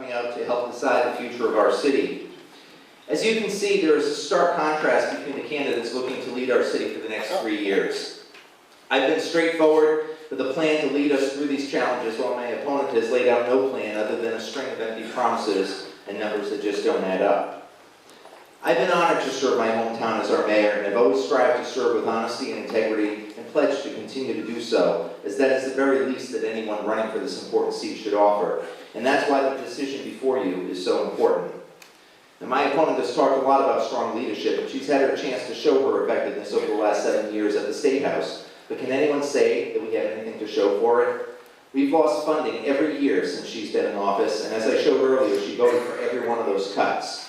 coming out to help decide the future of our city. As you can see, there is a stark contrast between the candidates looking to lead our city for the next 3 years. I've been straightforward with a plan to lead us through these challenges, while my opponent has laid out no plan other than a string of empty promises and numbers that just don't add up. I've been honored to serve my hometown as our mayor, and I've always strived to serve with honesty and integrity, and pledged to continue to do so, as that is the very least that anyone running for this important seat should offer. And that's why the decision before you is so important. Now, my opponent has talked a lot about strong leadership, and she's had her chance to show her effectiveness over the last 7 years at the State House. But can anyone say that we have anything to show for it? We've lost funding every year since she's been in office, and as I showed earlier, she voted for every one of those cuts.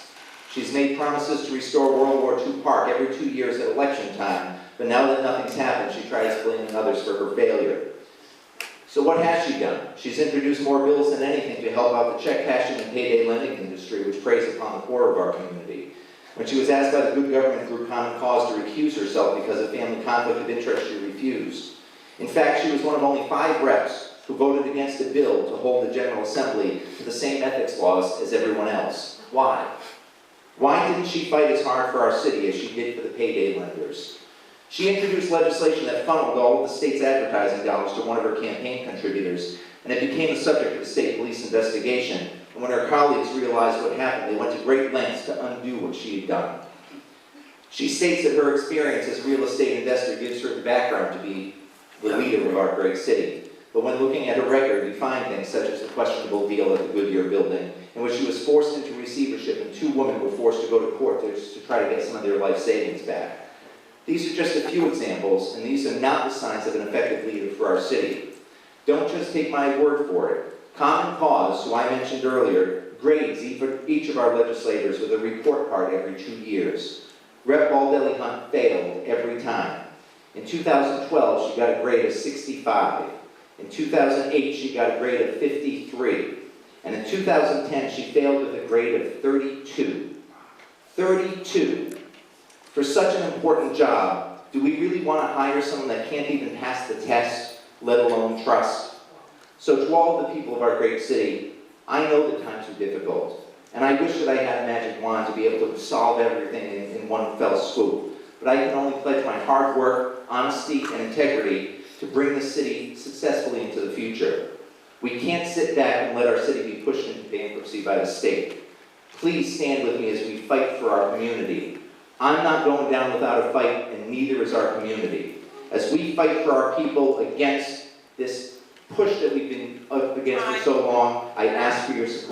She's made promises to restore World War II Park every 2 years at election time, but now that nothing's happened, she tries blaming others for her failure. So what has she done? She's introduced more bills than anything to help out the check cashing and payday lending industry, which preys upon the poor of our community. When she was asked by the good government group Common Cause to recuse herself because of family conflict of interest, she refused. In fact, she was one of only 5 reps who voted against a bill to hold the General Assembly to the same ethics laws as everyone else. Why? Why didn't she fight as hard for our city as she did for the payday lenders? She introduced legislation that funneled all of the state's advertising dollars to one of her campaign contributors, and it became the subject of a state police investigation. And when her colleagues realized what happened, they went to great lengths to undo what she had done. She states that her experience as a real estate investor gives her the background to be the leader of our great city. But when looking at her record, we find things such as the questionable deal at the Goodyear building, in which she was forced into receivership and 2 women were forced to go to court to try to get some of their life savings back. These are just a few examples, and these are not the signs of an effective leader for our city. Don't just take my word for it. Common Cause, who I mentioned earlier, grades each of our legislators with a report card every 2 years. Rep. Baldelli Hunt failed every time. In 2012, she got a grade of 65. In 2008, she got a grade of 53. And in 2010, she failed with a grade of 32. 32. For such an important job, do we really want to hire someone that can't even pass the test, let alone trust? So to all of the people of our great city, I know that times are difficult, and I wish that I had a magic wand to be able to solve everything in one fell swoop. But I can only pledge my hard work, honesty, and integrity to bring the city successfully into the future. We can't sit back and let our city be pushed into bankruptcy by the state. Please stand with me as we fight for our community. I'm not going down without a fight, and neither is our community. As we fight for our people against this push that we've been up against for so long, I ask for your support.